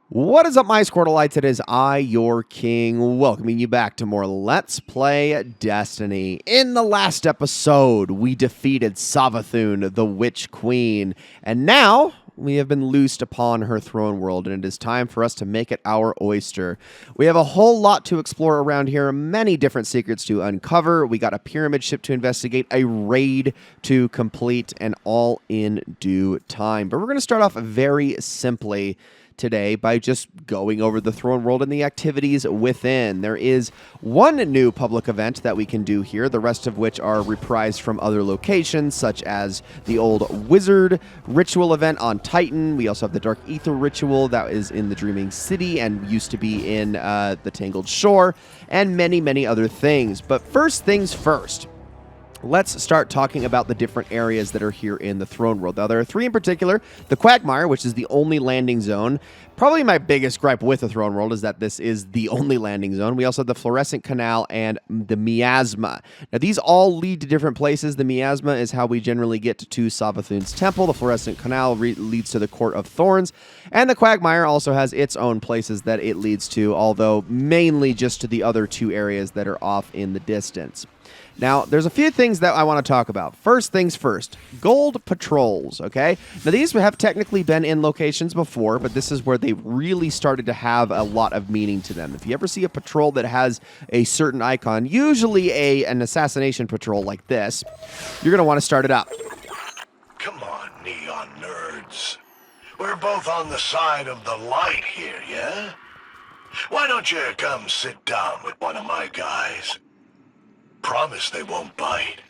What is up, my Squirtleites? It is I, your king, welcoming you back to more Let's Play Destiny. In the last episode, we defeated Savathun, the Witch Queen, and now we have been loosed upon her throne world, and it is time for us to make it our oyster. We have a whole lot to explore around here, many different secrets to uncover. We got a pyramid ship to investigate, a raid to complete, and all in due time. But we're going to start off very simply today by just going over the throne world and the activities within. There is one new public event that we can do here, the rest of which are reprised from other locations, such as the old wizard ritual event on Titan. We also have the Dark Ether ritual that is in the Dreaming City and used to be in the Tangled Shore, and many, many other things. But first things first, let's start talking about the different areas that are here in the throne world. Now, there are three in particular. The Quagmire, which is the only landing zone. Probably my biggest gripe with the throne world is that this is the only landing zone. We also have the Fluorescent Canal and the Miasma. Now, these all lead to different places. The Miasma is how we generally get to Savathun's temple. The Fluorescent Canal leads to the Court of Thorns. And the Quagmire also has its own places that it leads to, although mainly just to the other two areas that are off in the distance. Now, there's a few things that I want to talk about. First things first, gold patrols, okay? Now, these have technically been in locations before, but this is where they really started to have a lot of meaning to them. If you ever see a patrol that has a certain icon, usually an assassination patrol like this, you're going to want to start it up. Come on, neon nerds. We're both on the side of the light here, yeah? Why don't you come sit down with one of my guys? Promise they won't bite.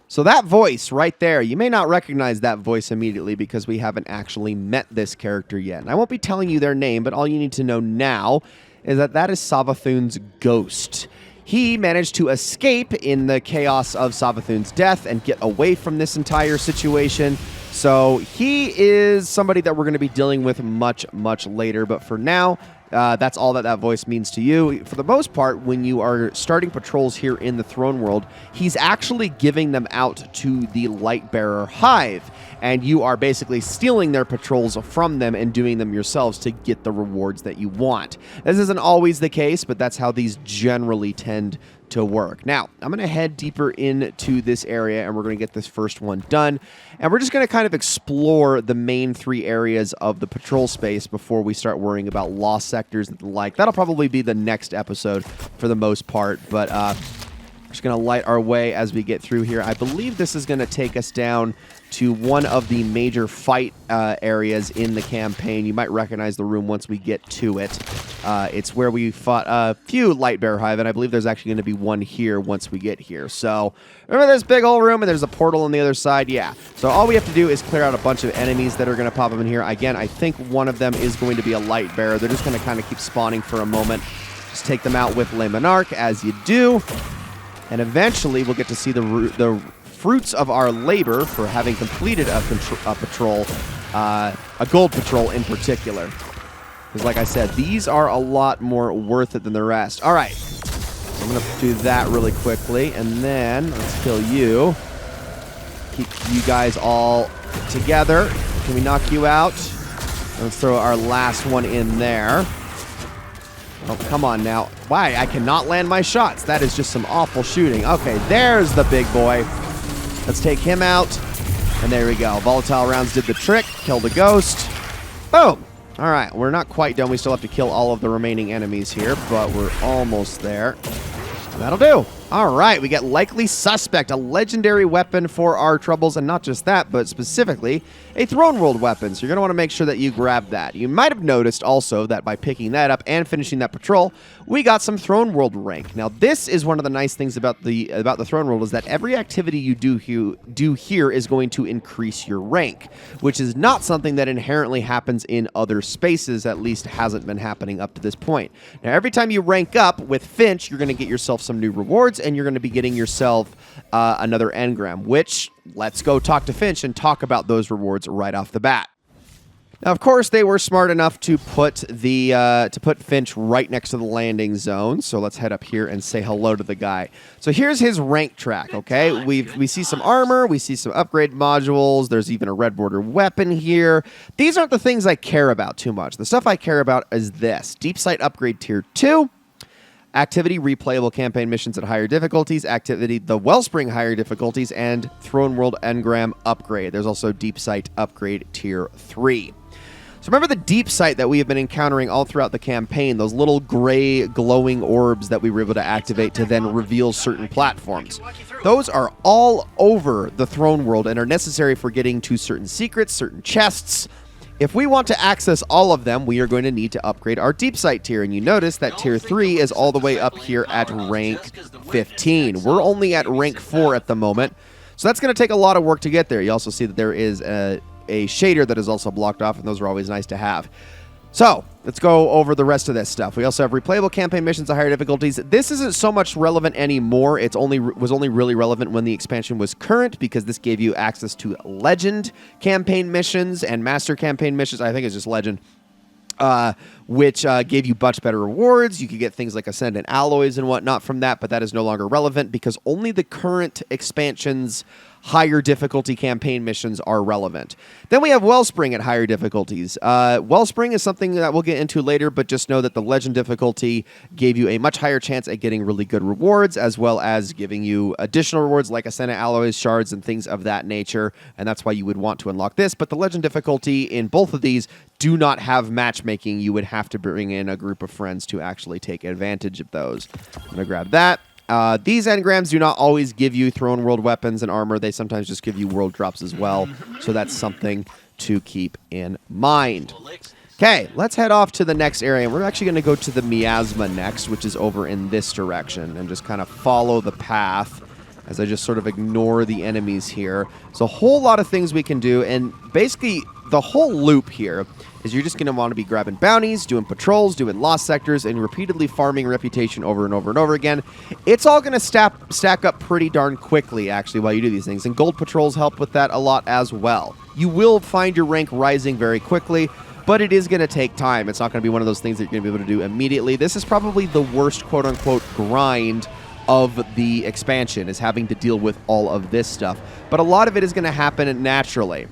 So that voice right there, you may not recognize that voice immediately because we haven't actually met this character yet. And I won't be telling you their name, but all you need to know now is that that is Savathun's ghost. He managed to escape in the chaos of Savathun's death and get away from this entire situation. So he is somebody that we're going to be dealing with much, much later. But for now, that's all that voice means to you. For the most part, when you are starting patrols here in the throne world, he's actually giving them out to the Lightbearer Hive, and you are basically stealing their patrols from them and doing them yourselves to get the rewards that you want. This isn't always the case, but that's how these generally tend to work. Now, I'm going to head deeper into this area, and we're going to get this first one done. And we're just going to kind of explore the main three areas of the patrol space before we start worrying about lost sectors and the like. That'll probably be the next episode for the most part, but we're just going to light our way as we get through here. I believe this is going to take us down to one of the major fight areas in the campaign. You might recognize the room once we get to it. It's where we fought a few Lightbearer Hive, and I believe there's actually going to be one here once we get here. So, remember this big old room, and there's a portal on the other side? Yeah. So all we have to do is clear out a bunch of enemies that are going to pop up in here. Again, I think one of them is going to be a Lightbearer. They're just going to kind of keep spawning for a moment. Just take them out with Le Monarch, as you do. And eventually, we'll get to see the fruits of our labor for having completed a patrol, a gold patrol in particular. Because like I said, these are a lot more worth it than the rest. All right, so I'm going to do that really quickly, and then let's kill you. Keep you guys all together. Can we knock you out? Let's throw our last one in there. Oh, come on now. Why? I cannot land my shots. That is just some awful shooting. Okay, there's the big boy. Let's take him out. And there we go. Volatile rounds did the trick. Killed a ghost. Boom. All right, we're not quite done. We still have to kill all of the remaining enemies here, but we're almost there. That'll do. All right, we get Likely Suspect, a legendary weapon for our troubles, and not just that, but specifically a Throne World weapon. So you're going to want to make sure that you grab that. You might have noticed also that by picking that up and finishing that patrol, we got some Throne World rank. Now, this is one of the nice things about the Throne World is that every activity you do here is going to increase your rank, which is not something that inherently happens in other spaces, at least hasn't been happening up to this point. Now, every time you rank up with Finch, you're going to get yourself some new rewards, and you're going to be getting yourself another engram, which let's go talk to Finch and talk about those rewards right off the bat. Now, of course, they were smart enough to put Finch right next to the landing zone. So let's head up here and say hello to the guy. So here's his rank track. Okay, we see some armor, we see some upgrade modules. There's even a red border weapon here. These aren't the things I care about too much. The stuff I care about is this: Deep Sight upgrade tier 2. Activity, replayable campaign missions at higher difficulties. Activity, the Wellspring higher difficulties. And Throne World Engram upgrade. There's also Deep Sight upgrade tier 3. So remember the Deep Sight that we have been encountering all throughout the campaign, those little gray glowing orbs that we were able to activate to then reveal certain platforms. Those are all over the Throne World and are necessary for getting to certain secrets, certain chests. If we want to access all of them, we are going to need to upgrade our Deep Sight tier. And you notice that tier 3 is all the way up here at rank 15. We're only at rank 4 at the moment. So that's going to take a lot of work to get there. You also see that there is a shader that is also blocked off, and those are always nice to have. So let's go over the rest of this stuff. We also have replayable campaign missions at higher difficulties. This isn't so much relevant anymore. It was only really relevant when the expansion was current, because this gave you access to legend campaign missions and master campaign missions. I think it's just legend. Which gave you much better rewards. You could get things like Ascendant Alloys and whatnot from that, but that is no longer relevant because only the current expansion's higher difficulty campaign missions are relevant. Then we have Wellspring at higher difficulties. Wellspring is something that we'll get into later, but just know that the Legend difficulty gave you a much higher chance at getting really good rewards, as well as giving you additional rewards like Ascendant Alloys, shards, and things of that nature, and that's why you would want to unlock this. But the Legend difficulty in both of these do not have matchmaking. You would have to bring in a group of friends to actually take advantage of those. I'm going to grab that. These engrams do not always give you Throne World weapons and armor. They sometimes just give you world drops as well. So that's something to keep in mind. Okay, let's head off to the next area. We're actually going to go to the miasma next, which is over in this direction, and just kind of follow the path as I just sort of ignore the enemies here. There's a whole lot of things we can do, and basically the whole loop here is you're just going to want to be grabbing bounties, doing patrols, doing lost sectors, and repeatedly farming reputation over and over and over again. It's all going to stack up pretty darn quickly, actually, while you do these things, and gold patrols help with that a lot as well. You will find your rank rising very quickly, but it is going to take time. It's not going to be one of those things that you're going to be able to do immediately. This is probably the worst quote-unquote grind of the expansion, is having to deal with all of this stuff. But a lot of it is going to happen naturally.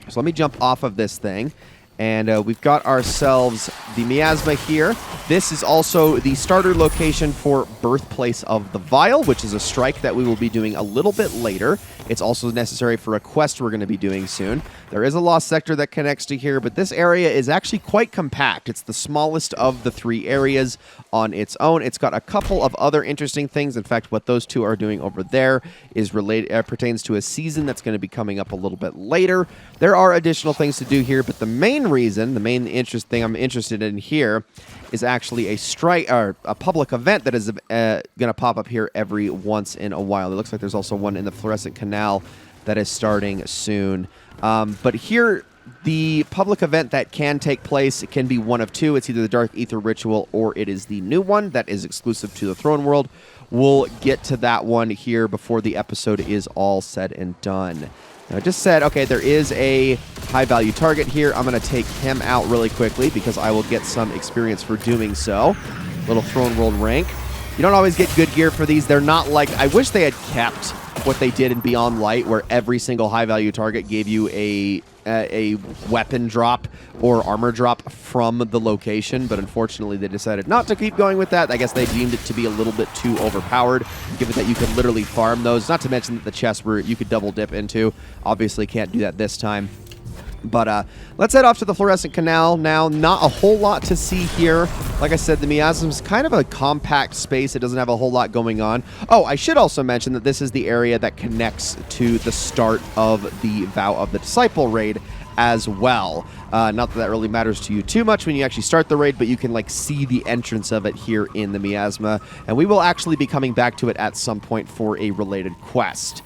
So let me jump off of this thing. And we've got ourselves the miasma here. This is also the starter location for Birthplace of the Vile, which is a strike that we will be doing a little bit later. It's also necessary for a quest we're going to be doing soon. There is a lost sector that connects to here, but this area is actually quite compact. It's the smallest of the three areas on its own. It's got a couple of other interesting things. In fact, what those two are doing over there is pertains to a season that's going to be coming up a little bit later. There are additional things to do here, but the main thing I'm interested in here is actually a strike or a public event that is going to pop up here every once in a while. It looks like there's also one in the Fluorescent Canal that is starting soon. But here, the public event that can take place, it can be one of two. It's either the Dark Ether Ritual or it is the new one that is exclusive to the Throne World. We'll get to that one here before the episode is all said and done. Now, I just said, okay, there is a high-value target here. I'm going to take him out really quickly because I will get some experience for doing so. Little Throne World rank. You don't always get good gear for these. They're not like... I wish they had kept what they did in Beyond Light, where every single high-value target gave you a weapon drop or armor drop from the location, but unfortunately they decided not to keep going with that. I guess they deemed it to be a little bit too overpowered, given that you could literally farm those, not to mention that the chests were you could double dip into. Obviously can't do that this time. But let's head off to the Fluorescent Canal now. Not a whole lot to see here. Like I said, the miasma is kind of a compact space. It doesn't have a whole lot going on. Oh, I should also mention that this is the area that connects to the start of the Vow of the Disciple raid as well. Not that really matters to you too much when you actually start the raid, but you can like see the entrance of it here in the miasma. And we will actually be coming back to it at some point for a related quest.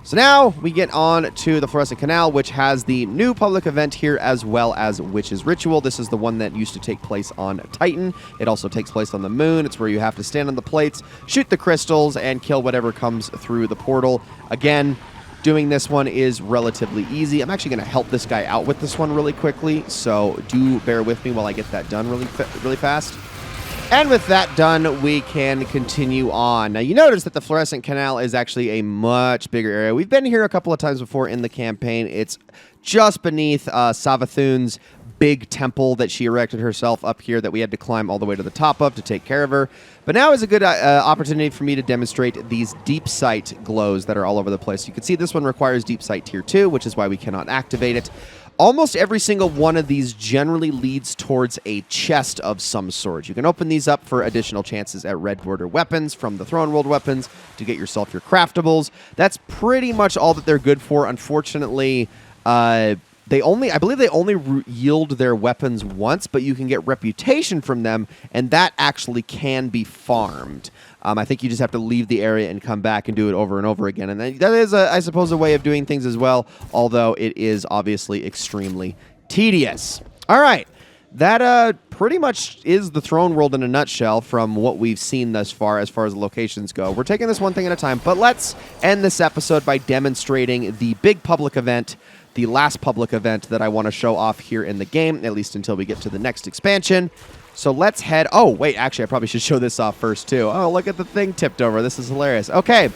So now we get on to the Fluorescent Canal, which has the new public event here, as well as Witch's Ritual. This is the one that used to take place on Titan. It also takes place on the moon. It's where you have to stand on the plates, shoot the crystals, and kill whatever comes through the portal. Again, doing this one is relatively easy. I'm actually going to help this guy out with this one really quickly, so do bear with me while I get that done really fast. And with that done, we can continue on. Now, you notice that the Fluorescent Canal is actually a much bigger area. We've been here a couple of times before in the campaign. It's just beneath Savathun's big temple that she erected herself up here that we had to climb all the way to the top of to take care of her. But now is a good opportunity for me to demonstrate these deep sight glows that are all over the place. You can see this one requires deep sight tier 2, which is why we cannot activate it. Almost every single one of these generally leads towards a chest of some sort. You can open these up for additional chances at red border weapons from the Throne World weapons to get yourself your craftables. That's pretty much all that they're good for. Unfortunately, I believe they only yield their weapons once, but you can get reputation from them, and that actually can be farmed. I think you just have to leave the area and come back and do it over and over again. And that is, I suppose, a way of doing things as well, although it is obviously extremely tedious. All right. That pretty much is the Throne World in a nutshell from what we've seen thus far as the locations go. We're taking this one thing at a time, but let's end this episode by demonstrating the big public event, the last public event that I want to show off here in the game, at least until we get to the next expansion. So let's head... Oh, wait, actually, I probably should show this off first, too. Oh, look at the thing tipped over. This is hilarious. Okay,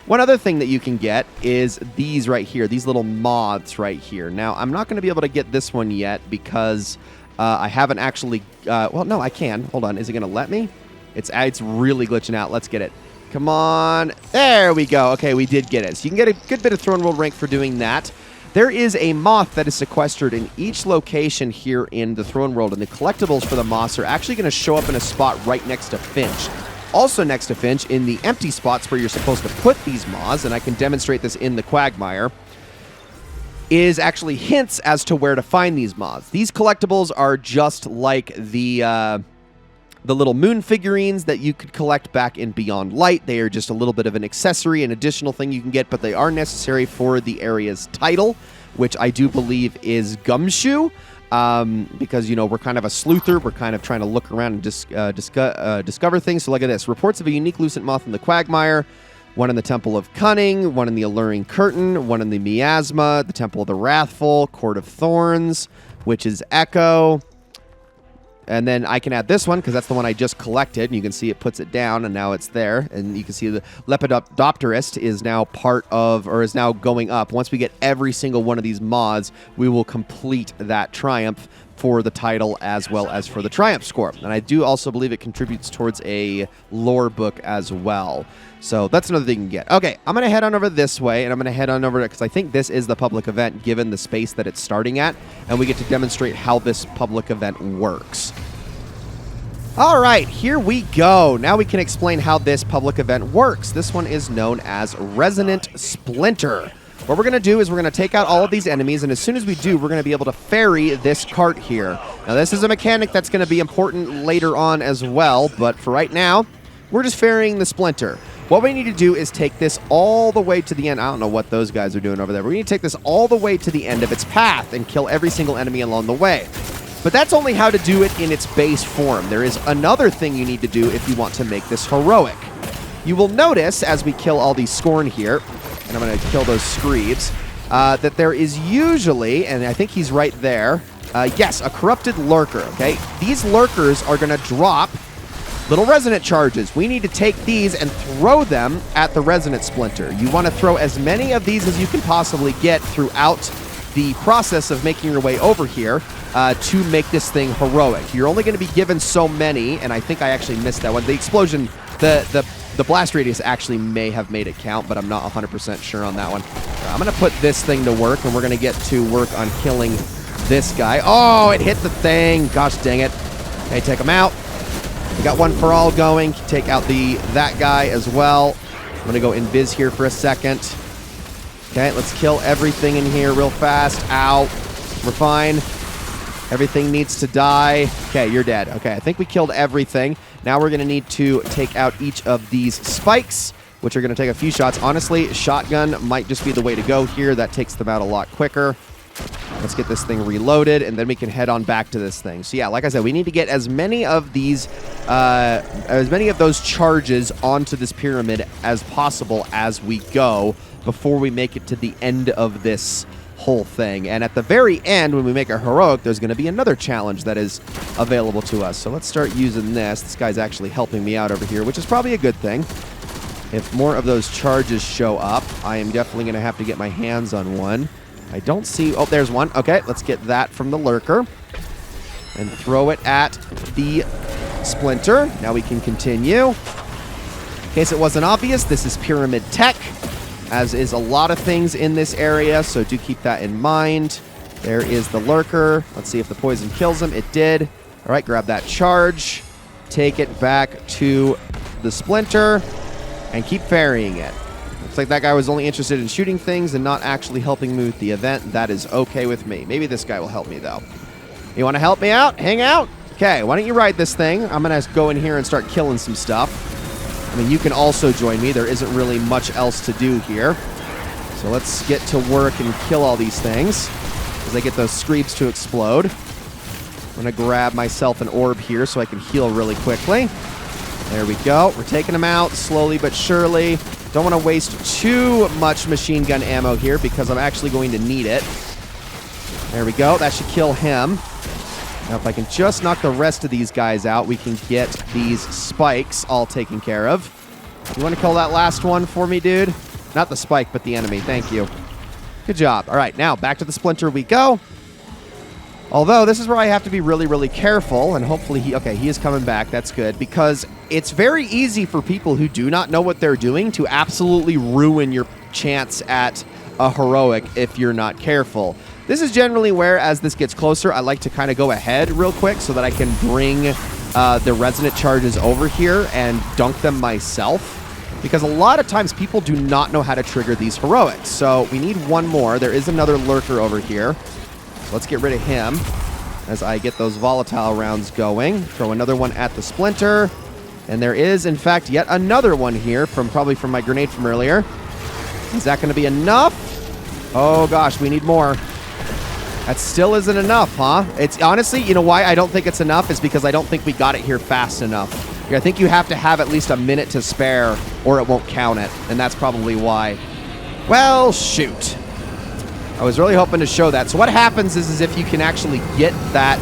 one other thing that you can get is these right here, these little moths right here. Now, I'm not going to be able to get this one yet because I haven't actually... well, no, I can. Hold on. Is it going to let me? It's really glitching out. Let's get it. Come on. There we go. Okay, we did get it. So you can get a good bit of Throne World rank for doing that. There is a moth that is sequestered in each location here in the Throne World, and the collectibles for the moths are actually going to show up in a spot right next to Finch. Also next to Finch, in the empty spots where you're supposed to put these moths, and I can demonstrate this in the Quagmire, is actually hints as to where to find these moths. These collectibles are just like the little moon figurines that you could collect back in Beyond Light. They are just a little bit of an accessory, an additional thing you can get, but they are necessary for the area's title, which I do believe is Gumshoe, because, you know, we're kind of a sleuther. We're kind of trying to look around and discover things. So look at this. Reports of a unique lucent moth in the Quagmire, one in the Temple of Cunning, one in the Alluring Curtain, one in the Miasma, the Temple of the Wrathful, Court of Thorns, Witch's Echo. And then I can add this one because that's the one I just collected. And you can see it puts it down, and now it's there. And you can see the Lepidopterist is now part of, or is now going up. Once we get every single one of these mods, we will complete that triumph for the title as well as for the triumph score. And I do also believe it contributes towards a lore book as well. So that's another thing you can get. Okay, I'm going to head on over this way, and I'm going to head on over because I think this is the public event given the space that it's starting at, and we get to demonstrate how this public event works. All right, here we go. Now we can explain how this public event works. This one is known as Resonant Splinter. What we're going to do is we're going to take out all of these enemies, and as soon as we do, we're going to be able to ferry this cart here. Now, this is a mechanic that's going to be important later on as well, but for right now, we're just ferrying the Splinter. What we need to do is take this all the way to the end. I don't know what those guys are doing over there, but we need to take this all the way to the end of its path and kill every single enemy along the way. But that's only how to do it in its base form. There is another thing you need to do if you want to make this heroic. You will notice, as we kill all these Scorn here, and I'm going to kill those Screeves, that there is usually, and I think he's right there, yes, a Corrupted Lurker, okay? These Lurkers are going to drop little resonant charges. We need to take these and throw them at the Resonant Splinter. You want to throw as many of these as you can possibly get throughout the process of making your way over here to make this thing heroic. You're only going to be given so many, and I think I actually missed that one. The explosion, the blast radius actually may have made it count, but I'm not 100% sure on that one. I'm going to put this thing to work, and we're going to get to work on killing this guy. Oh, it hit the thing. Gosh dang it. Okay, take him out. We got one for all going. Take out that guy as well. I'm going to go invis here for a second. Okay, let's kill everything in here real fast. Ow. We're fine. Everything needs to die. Okay, you're dead. Okay, I think we killed everything. Now we're going to need to take out each of these spikes, which are going to take a few shots. Honestly, shotgun might just be the way to go here. That takes them out a lot quicker. Let's get this thing reloaded, and then we can head on back to this thing. So yeah, like I said, we need to get as many of these, as many of those charges onto this pyramid as possible as we go. before we make it to the end of this whole thing. And at the very end, when we make a heroic, there's going to be another challenge that is available to us. So let's start using this. This guy's actually helping me out over here, which is probably a good thing. If more of those charges show up, I am definitely going to have to get my hands on one. I don't see... Oh, there's one. Okay, let's get that from the lurker and throw it at the splinter. Now we can continue. In case it wasn't obvious, this is pyramid tech, as is a lot of things in this area, so do keep that in mind. There is the lurker. Let's see if the poison kills him. It did. All right, grab that charge. Take it back to the splinter and keep ferrying it. Looks like that guy was only interested in shooting things and not actually helping me with the event. That is okay with me. Maybe this guy will help me, though. You want to help me out? Hang out? Okay, why don't you ride this thing? I'm going to go in here and start killing some stuff. I mean, you can also join me. There isn't really much else to do here. So let's get to work and kill all these things as I get those screeps to explode. I'm going to grab myself an orb here so I can heal really quickly. There we go. We're taking them out slowly but surely. Don't want to waste too much machine gun ammo here because I'm actually going to need it. There we go. That should kill him. Now, if I can just knock the rest of these guys out, we can get these spikes all taken care of. You want to kill that last one for me, dude? Not the spike, but the enemy. Thank you. Good job. All right, now back to the splinter we go. Although, this is where I have to be really, really careful, and hopefully he... Okay, he is coming back. That's good, because it's very easy for people who do not know what they're doing to absolutely ruin your chance at a heroic if you're not careful. This is generally where, as this gets closer, I like to kind of go ahead real quick so that I can bring the resonant charges over here and dunk them myself. Because a lot of times people do not know how to trigger these heroics. So we need one more. There is another lurker over here. Let's get rid of him as I get those volatile rounds going. Throw another one at the splinter. And there is, in fact, yet another one here probably from my grenade from earlier. Is that going to be enough? Oh, gosh, we need more. That still isn't enough, huh? It's honestly, you know why I don't think it's enough is because I don't think we got it here fast enough. I think you have to have at least a minute to spare or it won't count it, and that's probably why. Well, shoot. I was really hoping to show that. So what happens is if you can actually get that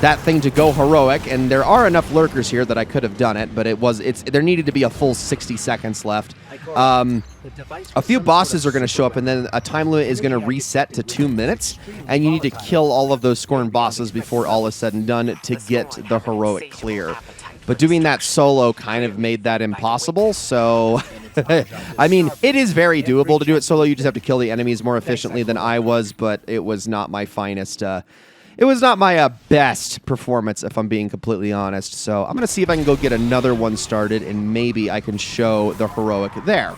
that thing to go heroic, and there are enough lurkers here that I could have done it, but there needed to be a full 60 seconds left. A few bosses are going to show up, and then a time limit is going to reset to 2 minutes, and you need to kill all of those scorned bosses before all is said and done to get the heroic clear. But doing that solo kind of made that impossible, so... I mean, it is very doable to do it solo. You just have to kill the enemies more efficiently than I was, but it was not my finest... It was not my best performance, if I'm being completely honest. So I'm going to see if I can go get another one started, and maybe I can show the heroic there.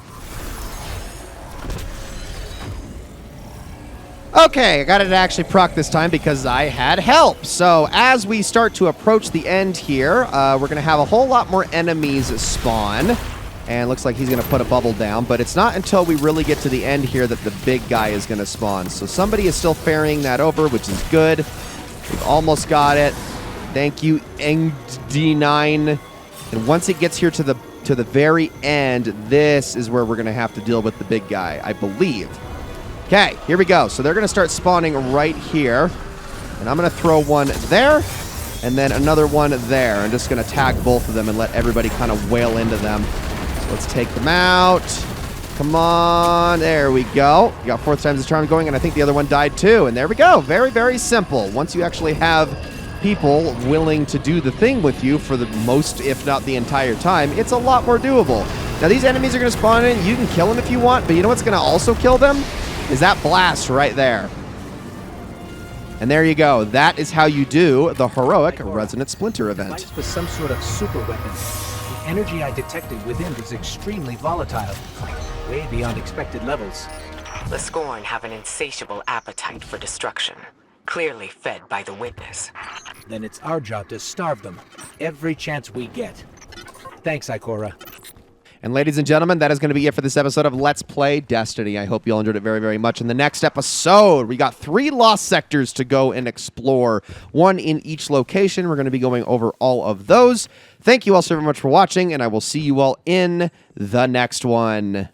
Okay, I got it to actually proc this time because I had help. So as we start to approach the end here, we're going to have a whole lot more enemies spawn. And looks like he's going to put a bubble down, but it's not until we really get to the end here that the big guy is going to spawn. So somebody is still ferrying that over, which is good. We've almost got it. Thank you, ND9. And once it gets here to the very end, this is where we're going to have to deal with the big guy, I believe. Okay, here we go. So they're going to start spawning right here. And I'm going to throw one there, and then another one there. I'm just going to tag both of them and let everybody kind of wail into them. Let's take them out. Come on. There we go. You got fourth time's the charm going, and I think the other one died too. And there we go. Very, very simple. Once you actually have people willing to do the thing with you for the most, if not the entire time, it's a lot more doable. Now, these enemies are going to spawn in. You can kill them if you want, but you know what's going to also kill them? Is that blast right there. And there you go. That is how you do the heroic Resonant Splinter event. The device was some sort of super weapon. The energy I detected within is extremely volatile, way beyond expected levels. The Scorn have an insatiable appetite for destruction, clearly fed by the Witness. Then it's our job to starve them, every chance we get. Thanks, Ikora. And ladies and gentlemen, that is going to be it for this episode of Let's Play Destiny. I hope you all enjoyed it very, very much. In the next episode, we got 3 lost sectors to go and explore, 1 in each location. We're going to be going over all of those. Thank you all so very much for watching, and I will see you all in the next one.